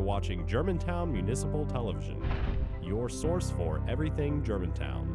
watching Germantown Municipal Television, your source for everything Germantown.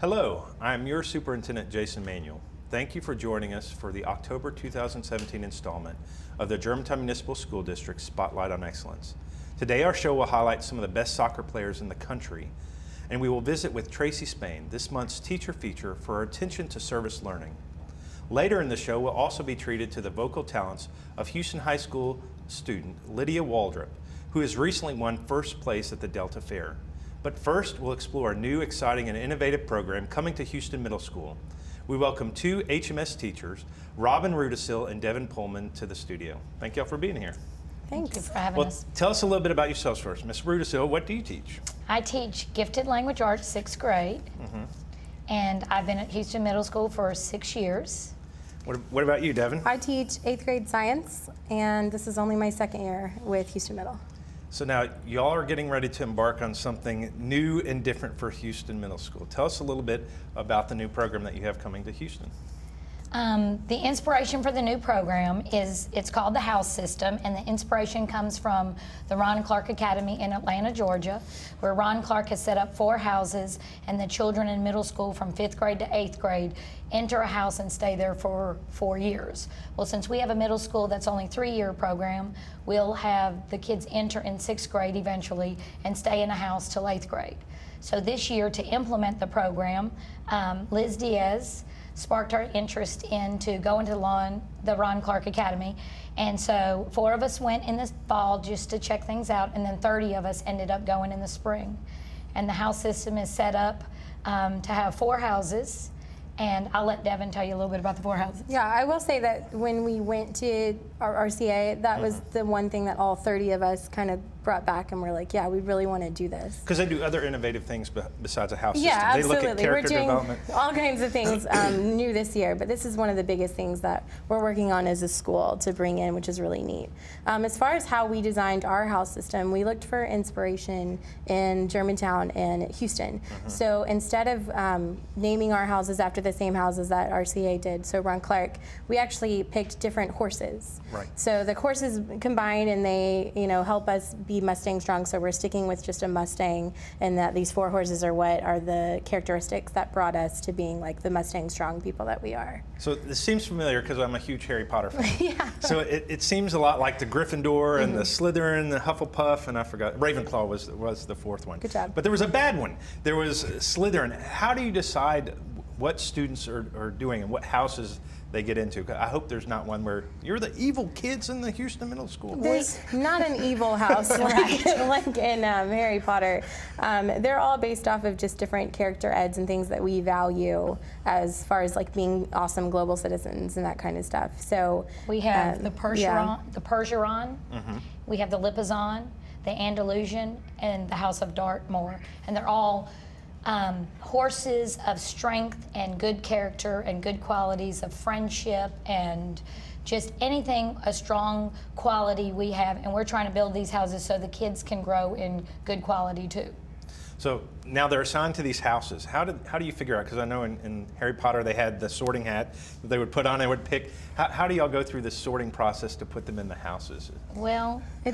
Hello, I'm your Superintendent Jason Manuel. Thank you for joining us for the October 2017 installment of the Germantown Municipal School District Spotlight on Excellence. Today our show will highlight some of the best soccer players in the country, and we will visit with Traci Spain, this month's teacher feature for her attention to service learning. Later in the show we'll also be treated to the vocal talents of Houston High School student Lydia Waldrop, who has recently won first place at the Delta Fair. But first, we'll explore a new, exciting, and innovative program coming to Houston Middle School. We welcome two HMS teachers, Robin Rudisil and Devin Pullman, to the studio. Thank y'all for being here. Thank you for having us. Tell us a little bit about yourselves first. Ms. Rudisil, what do you teach? I teach gifted language arts, 6th grade, and I've been at Houston Middle School for 6 years. What about you, Devin? I teach 8th grade science, and this is only my 2nd year with Houston Middle. So now, y'all are getting ready to embark on something new and different for Houston Middle School. Tell us a little bit about the new program that you have coming to Houston. The inspiration for the new program it's called the House System, and the inspiration comes from the Ron Clark Academy in Atlanta, Georgia, where Ron Clark has set up 4 houses, and the children in middle school from 5th grade to 8th grade enter a house and stay there for 4 years. Well, since we have a middle school that's only 3-year program, we'll have the kids enter in 6th grade eventually and stay in a house till 8th grade. So this year, to implement the program, Liz Diaz sparked our interest to go into the Ron Clark Academy. And so 4 of us went in the fall just to check things out, and then 30 of us ended up going in the spring. And the house system is set up to have 4 houses. And I'll let Devin tell you a little bit about the 4 houses. Yeah, I will say that when we went to our RCA, that was the one thing that all 30 of us kind of brought back, and we're like, yeah, we really want to do this. Because they do other innovative things besides a house system. Yeah, absolutely. They look at character development. All kinds of things new this year, but this is one of the biggest things that we're working on as a school to bring in, which is really neat. As far as how we designed our house system, we looked for inspiration in Germantown and Houston. So instead of naming our houses after the same houses that RCA did, so Ron Clark, we actually picked different horses. Right. So the horses combine, and they, help us be Mustang strong. So we're sticking with just a Mustang, and that these 4 horses are what are the characteristics that brought us to being like the Mustang strong people that we are. So this seems familiar because I'm a huge Harry Potter fan. Yeah. So it seems a lot like the Gryffindor and the Slytherin, the Hufflepuff, and I forgot, Ravenclaw was the 4th one. Good job. But there was a bad one. There was Slytherin. How do you decide what students are doing and what houses they get into? I hope there's not one where you're the evil kids in the Houston Middle School. There's not an evil house like in Harry Potter. They're all based off of just different character eds and things that we value as far as like being awesome global citizens and that kind of stuff. So we have the Percheron, we have the Lipizan, the Andalusian, and the House of Dartmoor, and they're all horses of strength and good character and good qualities of friendship and just anything, a strong quality we have, and we're trying to build these houses so the kids can grow in good quality too. So now they're assigned to these houses. How do you figure out? Because I know in Harry Potter they had the sorting hat that they would put on and would pick. How do y'all go through this sorting process to put them in the houses? Well, we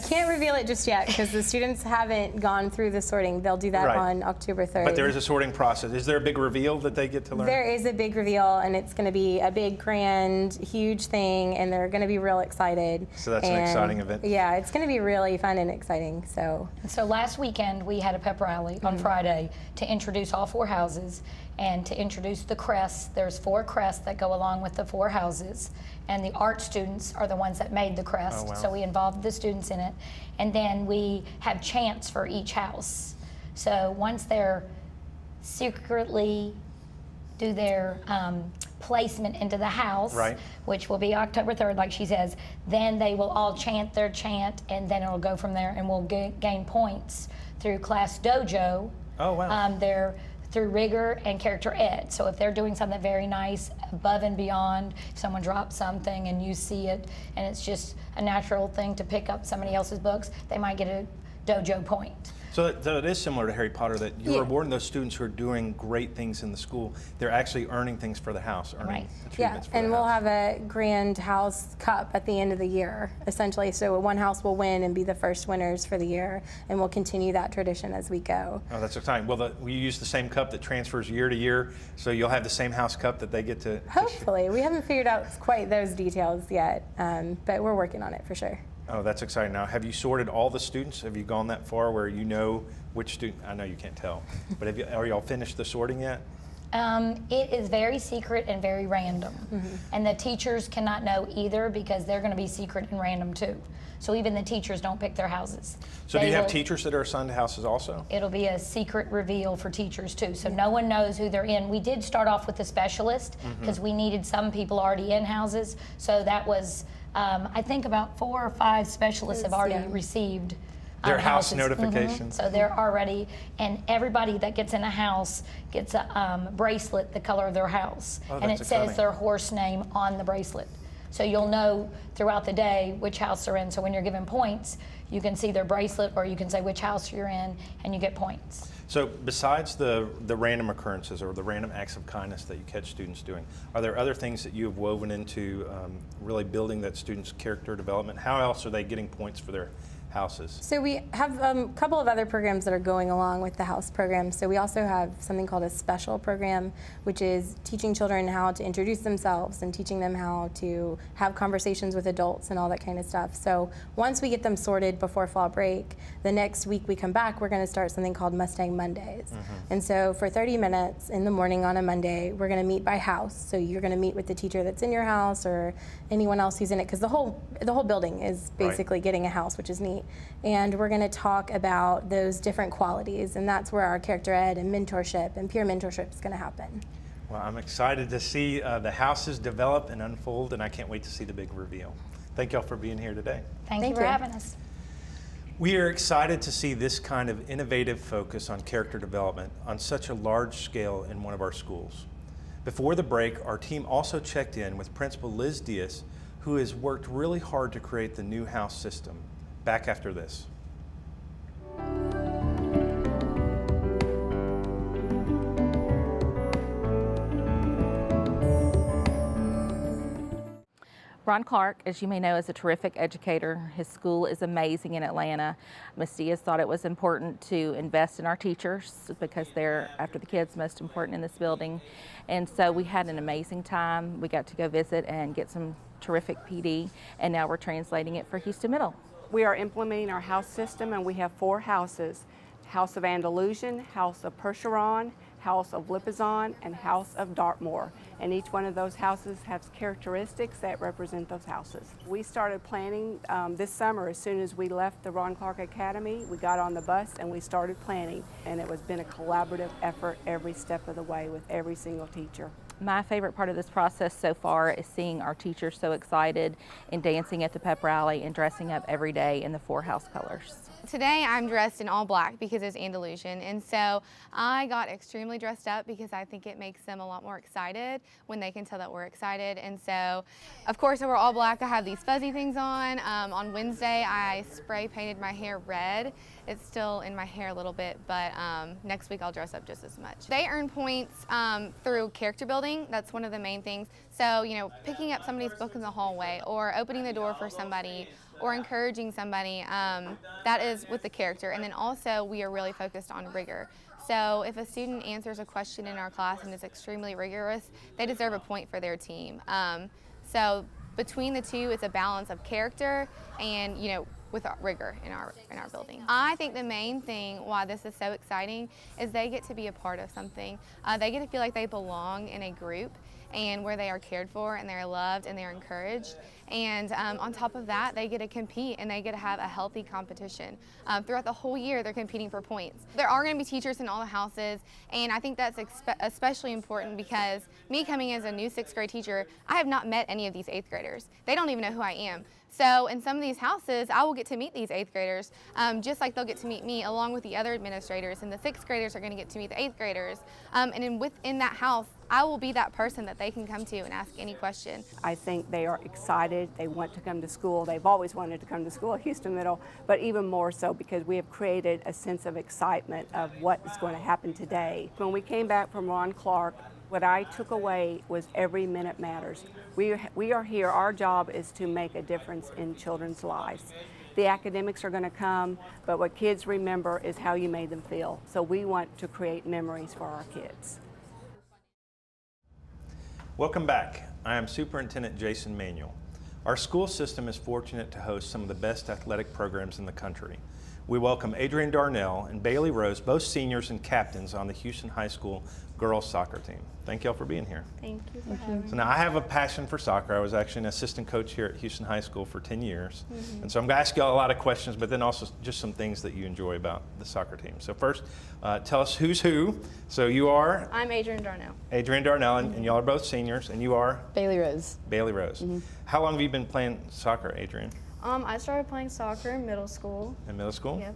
can't reveal it just yet because the students haven't gone through the sorting. They'll do that on October 3rd. But there is a sorting process. Is there a big reveal that they get to learn? There is a big reveal, and it's going to be a big, grand, huge thing, and they're going to be real excited. So that's an exciting event. Yeah, it's going to be really fun and exciting. So last weekend we had a pep rally on Friday to introduce all 4 houses and to introduce the crests. There's 4 crests that go along with the 4 houses, and the art students are the ones that made the crest. Oh, wow. So we involved the students in it, and then we have chants for each house. So once they're secretly do their placement into the house, which will be October 3rd, like she says, then they will all chant their chant, and then it'll go from there, and we'll gain points through Class Dojo. Oh, wow. through rigor and character ed. So if they're doing something very nice above and beyond, if someone drops something and you see it and it's just a natural thing to pick up somebody else's books, they might get a dojo point. So it is similar to Harry Potter, that you're rewarding those students who are doing great things in the school. They're actually earning things for the house, earning achievements for the and house. we'll have a grand house cup at the end of the year, essentially. So one house will win and be the first winners for the year, and we'll continue that tradition as we go. Oh, that's exciting. Well, we use the same cup that transfers year to year, so you'll have the same house cup that they get to Hopefully. We haven't figured out quite those details yet, but we're working on it for sure. Oh, that's exciting. Now, have you sorted all the students? Have you gone that far where you know which student? I know you can't tell, but are y'all finished the sorting yet? It is very secret and very random. And the teachers cannot know either because they're going to be secret and random too. So even the teachers don't pick their houses. So do you have teachers that are assigned to houses also? It'll be a secret reveal for teachers too. So no one knows who they're in. We did start off with a specialist because we needed some people already in houses. So that was, I think about 4 or 5 specialists have already received their house houses. notifications. So they're already, and everybody that gets in a house gets a bracelet the color of their house. Oh, and it that's says exciting. their horse name on the bracelet. So you'll know throughout the day which house they're in. So when you're given points, you can see their bracelet or you can say which house you're in and you get points. So besides the random occurrences or the random acts of kindness that you catch students doing, are there other things that you have woven into really building that student's character development? How else are they getting points for their houses? So we have a couple of other programs that are going along with the house program. So we also have something called a special program, which is teaching children how to introduce themselves and teaching them how to have conversations with adults and all that kind of stuff. So once we get them sorted before fall break, the next week we come back, we're going to start something called Mustang Mondays. And so for 30 minutes in the morning on a Monday, we're going to meet by house. So you're going to meet with the teacher that's in your house or anyone else who's in it, because the whole building is basically getting a house, which is neat. And we're going to talk about those different qualities, and that's where our character ed and mentorship and peer mentorship is going to happen. Well, I'm excited to see the houses develop and unfold, and I can't wait to see the big reveal. Thank y'all for being here today. Thank you for having us. We are excited to see this kind of innovative focus on character development on such a large scale in one of our schools. Before the break, our team also checked in with Principal Liz Diaz, who has worked really hard to create the new house system. Back after this. Ron Clark, as you may know, is a terrific educator. His school is amazing in Atlanta. Ms. Diaz thought it was important to invest in our teachers because they're, after the kids, most important in this building. And so we had an amazing time. We got to go visit and get some terrific PD, and now we're translating it for Houston Middle. We are implementing our house system, and we have 4 houses: House of Andalusian, House of Percheron, House of Lipizzan, and House of Dartmoor. And each one of those houses has characteristics that represent those houses. We started planning this summer. As soon as we left the Ron Clark Academy, we got on the bus and we started planning. And it has been a collaborative effort every step of the way with every single teacher. My favorite part of this process so far is seeing our teachers so excited and dancing at the pep rally and dressing up every day in the 4 house colors. Today I'm dressed in all black because it's Andalusian, and so I got extremely dressed up because I think it makes them a lot more excited when they can tell that we're excited. And so, of course, we're all black. I have these fuzzy things on. On Wednesday I spray painted my hair red. It's still in my hair a little bit, but next week I'll dress up just as much. They earn points through character building. That's one of the main things. So, you know, picking up somebody's book in the hallway or opening the door for somebody or encouraging somebody, that is with the character. And then also we are really focused on rigor. So if a student answers a question in our class and is extremely rigorous, they deserve a point for their team. So between the two, it's a balance of character and, you know, with rigor in our building. I think the main thing why this is so exciting is they get to be a part of something. They get to feel like they belong in a group. and where they are cared for and they're loved and they're encouraged. And on top of that, they get to compete and they get to have a healthy competition. Throughout the whole year, they're competing for points. There are going to be teachers in all the houses, and I think that's especially important because me coming as a new 6th grade teacher, I have not met any of these 8th graders. They don't even know who I am. So in some of these houses, I will get to meet these 8th graders, just like they'll get to meet me along with the other administrators, and the 6th graders are going to get to meet the 8th graders. And within that house, I will be that person that they can come to and ask any question. I think they are excited. They want to come to school. They've always wanted to come to school at Houston Middle, but even more so because we have created a sense of excitement of what is going to happen today. When we came back from Ron Clark, what I took away was every minute matters. We are here, our job is to make a difference in children's lives. The academics are going to come, but what kids remember is how you made them feel. So we want to create memories for our kids. Welcome back. I am Superintendent Jason Manuel. Our school system is fortunate to host some of the best athletic programs in the country. We welcome Adryan Darnell and Bailey Rose, both seniors and captains on the Houston High School girls soccer team. Thank y'all for being here. Thank you for having me. So now I have a passion for soccer. I was actually an assistant coach here at Houston High School for 10 years. And so I'm going to ask y'all a lot of questions, but then also just some things that you enjoy about the soccer team. So first, tell us who's who. So you are? I'm Adryan Darnell. Adryan Darnell, and y'all are both seniors, and you are? Bailey Rose. Bailey Rose. How long have you been playing soccer, Adryan? I started playing soccer in middle school. In middle school? Yep.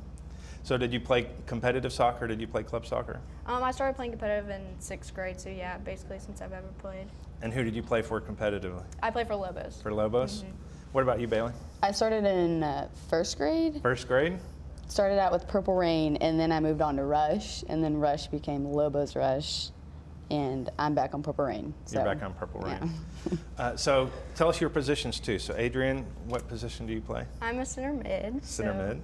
So did you play competitive soccer, or did you play club soccer? I started playing competitive in 6th grade, so yeah, basically since I've ever played. And who did you play for competitively? I play for Lobos. For Lobos? What about you, Bailey? I started in 1st grade. First grade? Started out with Purple Rain, and then I moved on to Rush, and then Rush became Lobos Rush, and I'm back on Purple Rain. You're back on Purple Rain. So tell us your positions too. So Adryan, what position do you play? I'm a center mid. Center mid.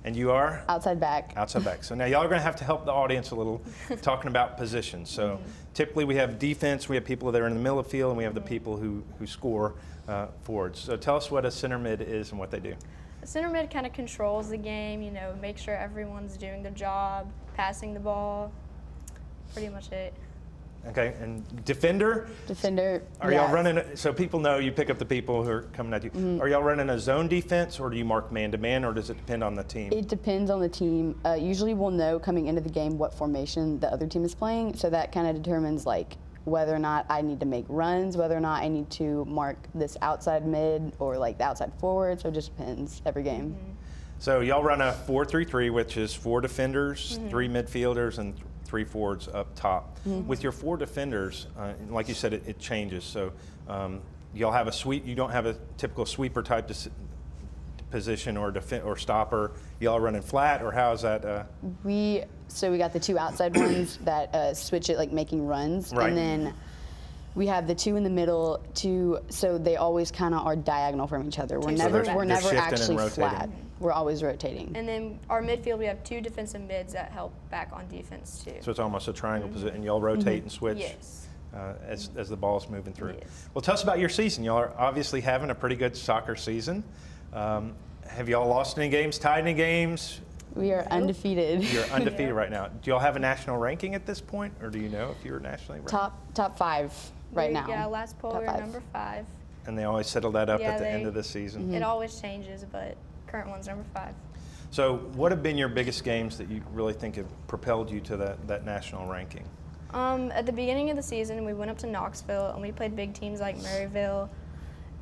And you are? Outside back. Outside back. So now y'all are going to have to help the audience a little talking about positions. So typically we have defense, we have people that are in the middle of the field, and we have the people who score forwards. So tell us what a center mid is and what they do. A center mid kind of controls the game, you know, make sure everyone's doing their job, passing the ball, pretty much it. Okay, and defender? Defender. Are y'all running, so people know you pick up the people who are coming at you. Are y'all running a zone defense, or do you mark man-to-man, or does it depend on the team? It depends on the team. Usually we'll know coming into the game what formation the other team is playing, so that kind of determines like whether or not I need to make runs, whether or not I need to mark this outside mid or like the outside forward, so it just depends every game. So y'all run a 4-3-3, which is 4 defenders, 3 midfielders, and 3 forwards up top. With your 4 defenders, like you said, it changes. So you'll have a sweep. You don't have a typical sweeper type position or stopper. Y'all running flat, or how is that? So we got the 2 outside ones that switch it, like making runs, Right. and then we have the 2 in the middle. So they always kind of are diagonal from each other. We're never shifting actually and flat. We're always rotating. And then our midfield, we have 2 defensive mids that help back on defense too. So it's almost a triangle position, and y'all rotate and switch Yes. as the ball's moving through. Yes. Well, tell us about your season. Y'all are obviously having a pretty good soccer season. Have y'all lost any games, tied any games? We are undefeated. You're undefeated right now. Do y'all have a national ranking at this point, or do you know if you're nationally ranked? Top 5 right now. Yeah, last poll Top we were 5. number 5. And they always settle that up Yeah, at the end of the season. It always changes, but current one's number 5. So what have been your biggest games that you really think have propelled you to that national ranking? At the beginning of the season, we went up to Knoxville and we played big teams like Maryville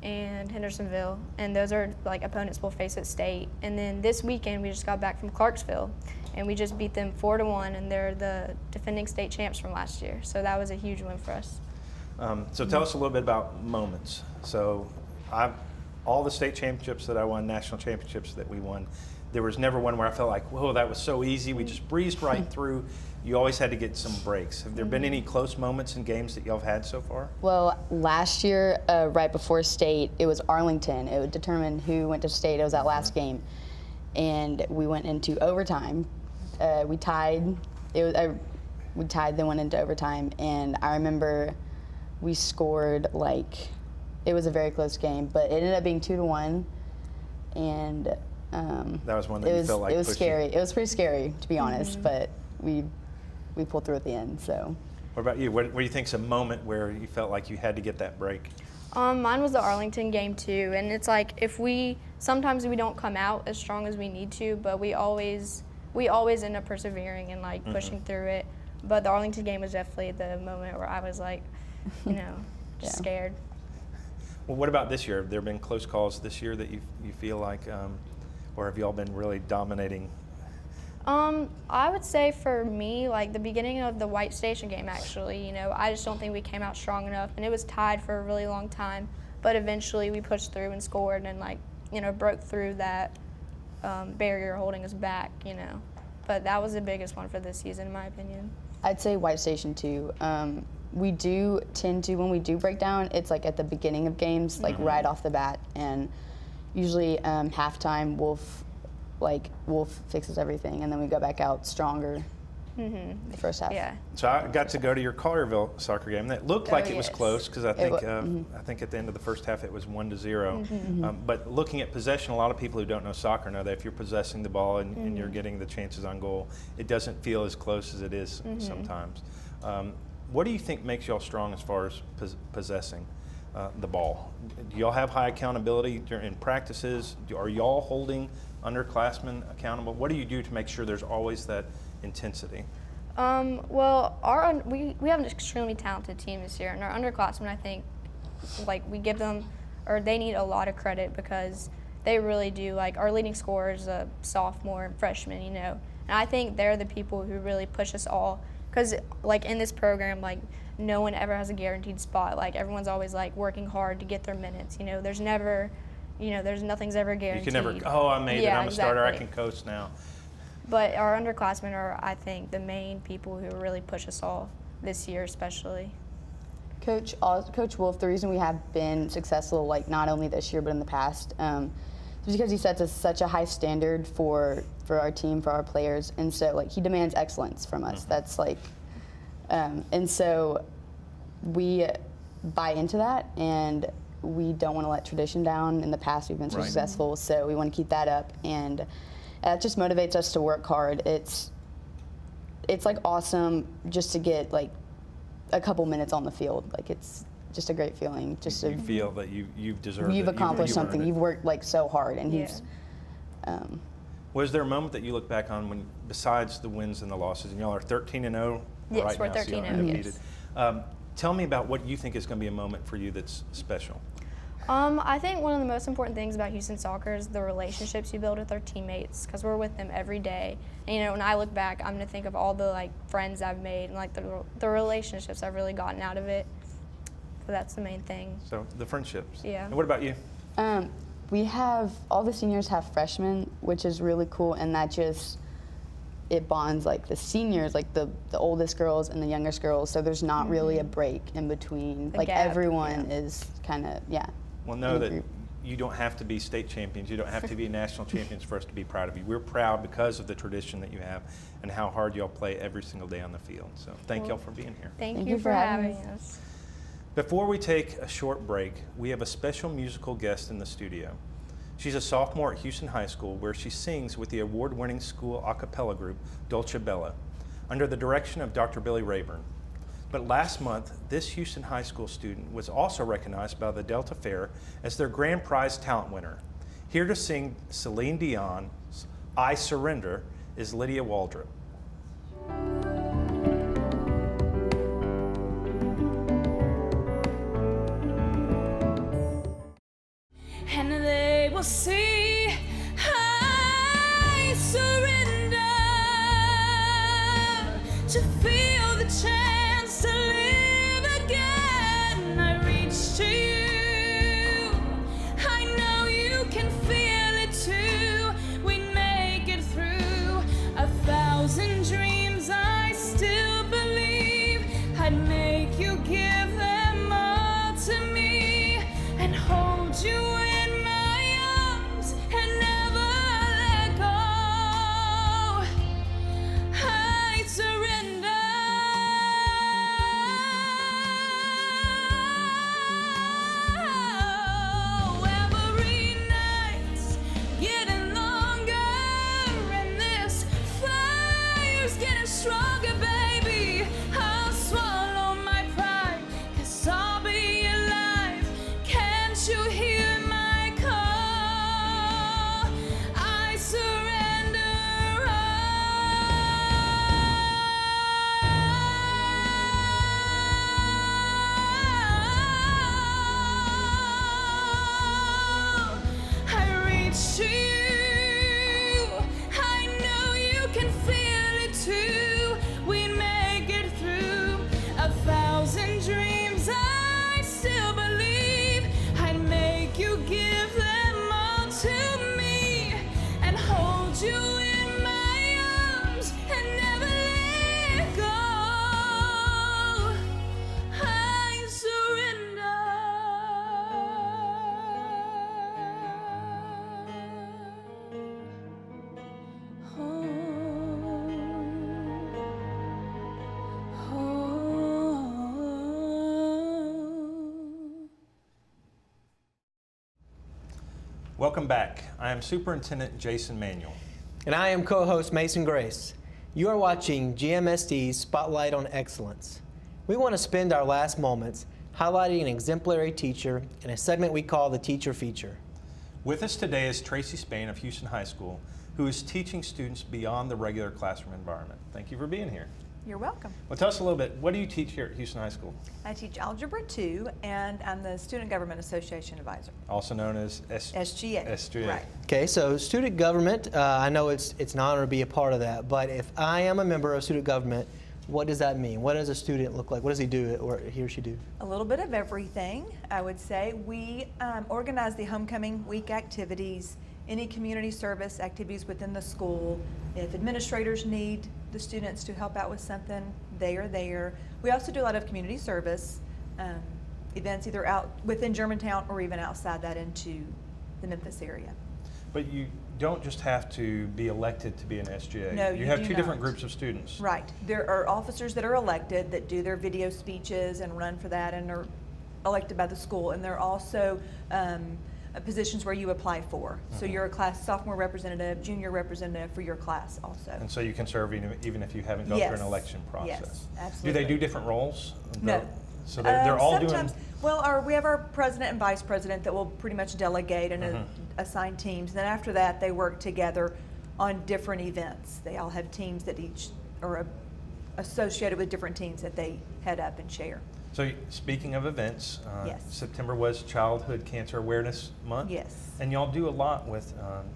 and Hendersonville, and those are like opponents we'll face at state. And then this weekend, we just got back from Clarksville, and we just beat them 4-1, and they're the defending state champs from last year. So that was a huge win for us. So tell us a little bit about moments. So all the state championships that I won, national championships that we won, there was never one where I felt like, whoa, that was so easy. We just breezed right through. You always had to get some breaks. Have there been any close moments in games that y'all have had so far? Well, last year, right before state, it was Arlington. It would determine who went to state. It was that last game. And we went into overtime. We tied. We tied, then went into overtime. And I remember we scored it was a very close game, but it ended up being 2-1. And that was one that you felt like it was scary. It was pretty scary, to be honest, but we pulled through at the end. So What about you? What do you think's a moment where you felt like you had to get that break? Mine was the Arlington game too, and it's like sometimes we don't come out as strong as we need to, but we always end up persevering and like pushing through it. But the Arlington game was definitely the moment where I was like, just scared. Well, what about this year? Have there been close calls this year that you feel like, or have you all been really dominating? I would say for me, like the beginning of the White Station game, actually, I just don't think we came out strong enough, and it was tied for a really long time. But eventually, we pushed through and scored, and broke through that barrier holding us back, But that was the biggest one for this season, in my opinion. I'd say White Station too. We do tend to, when we do break down, it's like at the beginning of games, like right off the bat, and usually halftime, Wolf fixes everything, and then we go back out stronger the first half. Yeah. So I got to go to your Collierville soccer game. That looked like it was close because I think at the end of the first half it was 1-0. But looking at possession, a lot of people who don't know soccer know that if you're possessing the ball and you're getting the chances on goal, it doesn't feel as close as it is sometimes. What do you think makes y'all strong as far as possessing the ball? Do y'all have high accountability in practices? Are y'all holding underclassmen accountable? What do you do to make sure there's always that intensity? Well, we have an extremely talented team this year, and our underclassmen, I think, we give them, or they need a lot of credit because they really do. Our leading scorer is a sophomore and freshman, and I think they're the people who really push us all. Because in this program, no one ever has a guaranteed spot. Everyone's always working hard to get their minutes. There's never, nothing's ever guaranteed. You can never, I made it, I'm a starter, I exactly. can coach now. But our underclassmen are, I think, the main people who really push us all this year, especially. Coach Wolf, the reason we have been successful, not only this year but in the past, is because he sets us such a high standard for our team, for our players, and so he demands excellence from us. That's and so we buy into that, and we don't want to let tradition down. In the past, we've been so successful, so we want to keep that up, and that just motivates us to work hard. It's awesome just to get a couple minutes on the field. It's just a great feeling. Just you feel that you've deserved it. You've accomplished something. You've worked so hard, and Yeah. Was there a moment that you look back on when, besides the wins and the losses, and y'all are 13-0 Yes, right we're now, so y'all 13-0, undefeated. yes. Tell me about what you think is going to be a moment for you that's special. I think one of the most important things about Houston soccer is the relationships you build with our teammates, because we're with them every day. And, when I look back, I'm going to think of all the friends I've made and the relationships I've really gotten out of it. So that's the main thing. So the friendships. Yeah. And what about you? We have, all the seniors have freshmen, which is really cool, and that just, it bonds the seniors, the oldest girls and the youngest girls, so there's not really a break in between. A gap, everyone is kind of, Well, know in a that group. you don't have to be state champions. You don't have to be national champions for us to be proud of you. We're proud because of the tradition that you have and how hard y'all play every single day on the field. So thank y'all for being here. Thank you for having us. Before we take a short break, we have a special musical guest in the studio. She's a sophomore at Houston High School, where she sings with the award-winning school a cappella group, Dolce Bella, under the direction of Dr. Billy Rayburn. But last month, this Houston High School student was also recognized by the Delta Fair as their grand prize talent winner. Here to sing Celine Dion's I Surrender is Lydia Waldrop. And they will see I surrender to feel the chance to live again. I reach to you, I know you can feel it too. We make it through 1,000 dreams. I still believe I'd make you give them all to me and hold you in my arms Welcome back. I am Superintendent Jason Manuel. And I am co-host Mason Grace. You are watching GMSD's Spotlight on Excellence. We want to spend our last moments highlighting an exemplary teacher in a segment we call the Teacher Feature. With us today is Traci Spain of Houston High School, who is teaching students beyond the regular classroom environment. Thank you for being here. You're welcome. Well, tell us a little bit, what do you teach here at Houston High School? I teach Algebra 2, and I'm the Student Government Association Advisor. Also known as SGA. SGA. Right. Okay, so student government, I know it's an honor to be a part of that, but if I am a member of student government, what does that mean? What does a student look like? What does he do, or he or she do? A little bit of everything, I would say. We organize the homecoming week activities, any community service activities within the school. If administrators need the students to help out with something, they are there. We also do a lot of community service events, either out within Germantown or even outside that into the Memphis area. But you don't just have to be elected to be an SGA. No, you you have do two different not. groups of students. Right. There are officers that are elected that do their video speeches and run for that and are elected by the school. And there are also positions where you apply for. So you're a class sophomore representative, junior representative for your class also. And so you can serve even if you haven't gone through an election process. Yes, Do absolutely. they do different roles? No. So they're all sometimes, doing... Well, we have our president and vice president that will pretty much delegate and assign teams. And then after that, they work together on different events. They all have teams that each are associated with different teams that they head up and share. So speaking of events, Yes. September was Childhood Cancer Awareness Month. Yes. And y'all do a lot with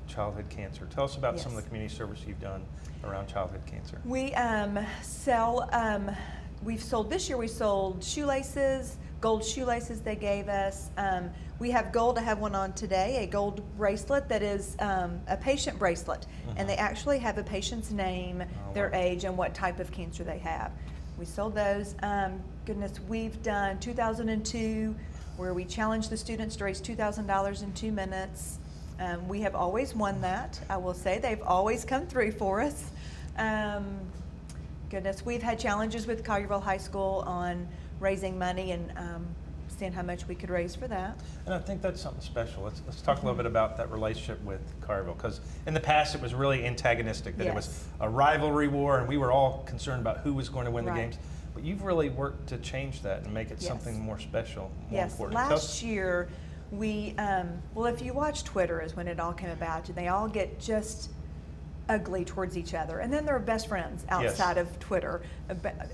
childhood cancer. Tell us about some of Yes. the community service you've done around childhood cancer. We we've sold, this year we sold shoelaces, gold shoelaces they gave us. We have gold, I have one on today, a gold bracelet that is a patient bracelet. And they actually have a patient's name, their age, and what type of cancer they have. We sold those. Goodness, we've done 2002, where we challenged the students to raise $2,000 in 2 minutes. We have always won that, I will say. They've always come through for us. Goodness, we've had challenges with Collierville High School on raising money and seeing how much we could raise for that. And I think that's something special. Let's talk a little bit about that relationship with Collierville, because in the past it was really antagonistic, that it was Yes. a rivalry war and we were all concerned about who was going to win the Right. games. But you've really worked to change that and make it Yes. something more special, more Yes, important. Tell us- last year we, well, if you watch Twitter is when it all came about, and they all get just ugly towards each other. And then they're best friends outside of Twitter,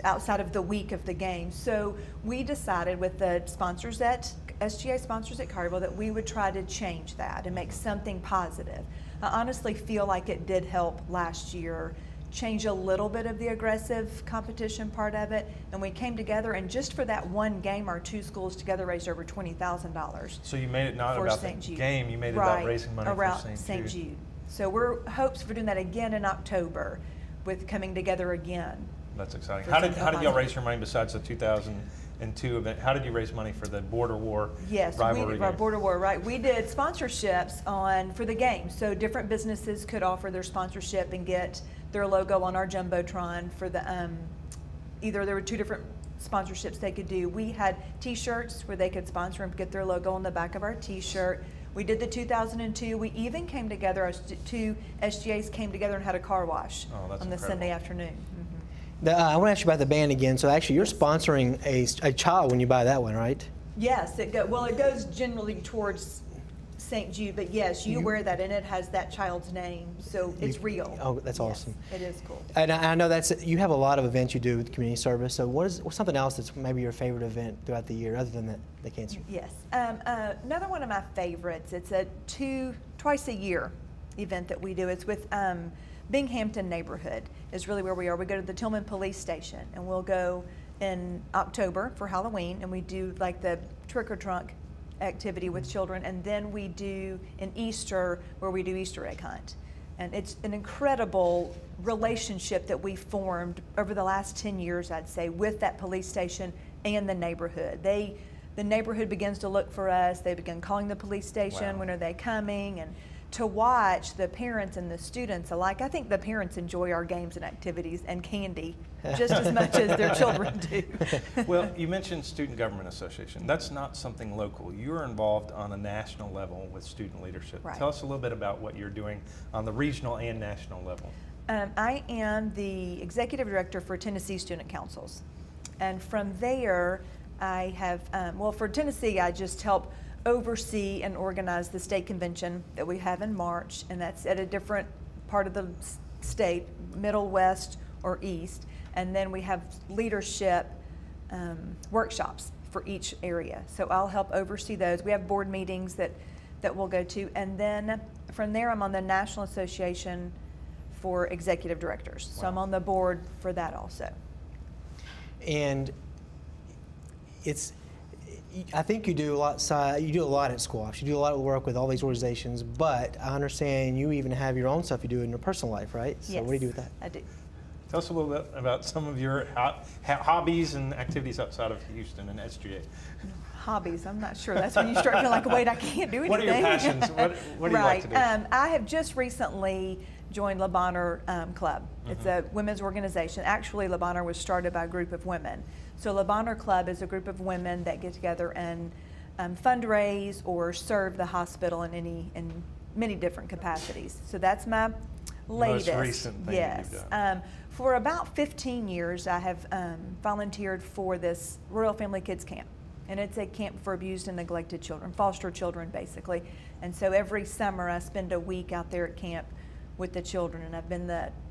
outside of the week of the game. So we decided with the sponsors at, SGA sponsors at Collierville, that we would try to change that and make something positive. I honestly feel like it did help last year change a little bit of the aggressive competition part of it, and we came together, and just for that one game, our two schools together raised over $20,000. So you made it not for about St. the Jude. game, you made it Right, about raising money around for St. Jude. So we're hopes for doing that again in October, with coming together again. That's exciting. For How did something y'all positive. raise your money besides the 2002 event? How did you raise money for the border war Yes, rivalry our game? border war, right? We did sponsorships for the game, so different businesses could offer their sponsorship and get their logo on our jumbotron for the either there were two different sponsorships they could do. We had T-shirts where they could sponsor and get their logo on the back of our T-shirt. We did the 2002. We even came together. Our two SGAs came together and had a car wash Oh, that's on the incredible. Sunday afternoon. I want to ask you about the band again. So actually, you're sponsoring a child when you buy that one, right? Yes, it goes generally towards St. Jude, but yes, you wear that and it has that child's name, so it's real. Oh, that's Yes, awesome. It is cool. And I know you have a lot of events you do with community service. So what's something else that's maybe your favorite event throughout the year, other than the cancer? Yes. Another one of my favorites, it's a twice a year event that we do. It's with Binghamton neighborhood is really where we are. We go to the Tillman Police Station, and we'll go in October for Halloween, and we do like the trick or trunk activity with children, and then we do an Easter where we do Easter egg hunt. And it's an incredible relationship that we formed over the last 10 years, I'd say, with that police station and the neighborhood. The neighborhood begins to look for us. They begin calling the police station, Wow. when are they coming? And to watch the parents and the students alike. I think the parents enjoy our games and activities and candy just as much as their children do. Well, you mentioned Student Government Association. That's not something local. You're involved on a national level with student leadership. Right. Tell us a little bit about what you're doing on the regional and national level. I am the executive director for Tennessee Student Councils. And from there, I have, well, for Tennessee, I just help oversee and organize the state convention that we have in March, and that's at a different part of the state, middle, west, or east. And then we have leadership workshops for each area. So I'll help oversee those. We have board meetings that we'll go to. And then from there, I'm on the National Association for Executive Directors. So I'm on the board for that also. And I think you do a lot. You do a lot at Squash. You do a lot of work with all these organizations. But I understand you even have your own stuff you do in your personal life, right? So Yes, what do you do with that? I do. Tell us a little bit about some of your hobbies and activities outside of Houston and SGA. Hobbies, I'm not sure. That's when you start feeling like, wait, I can't do anything. What are your passions? What do you like to do? I have just recently joined Le Bonheur Club. It's a women's organization. Actually, Le Bonheur was started by a group of women. So Le Bonheur Club is a group of women that get together and fundraise or serve the hospital in many different capacities. So that's my latest. Most recent thing that you've done. For about 15 years, I have volunteered for this Royal Family Kids Camp. And it's a camp for abused and neglected children, foster children, basically. And so every summer, I spend a week out there at camp with the children. And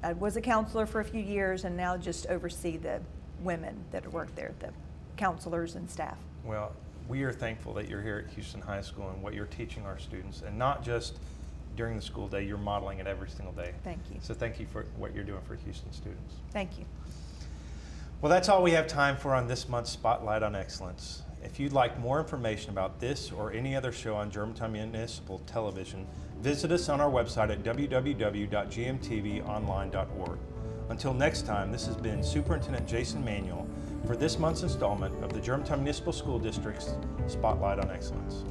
I was a counselor for a few years, and now just oversee the women that work there, the counselors and staff. Well, we are thankful that you're here at Houston High School and what you're teaching our students, and not just during the school day, you're modeling it every single day. Thank you. So thank you for what you're doing for Houston students. Thank you. Well, that's all we have time for on this month's Spotlight on Excellence. If you'd like more information about this or any other show on Germantown Municipal Television, visit us on our website at www.gmtvonline.org. Until next time, this has been Superintendent Jason Manuel for this month's installment of the Germantown Municipal School District's Spotlight on Excellence.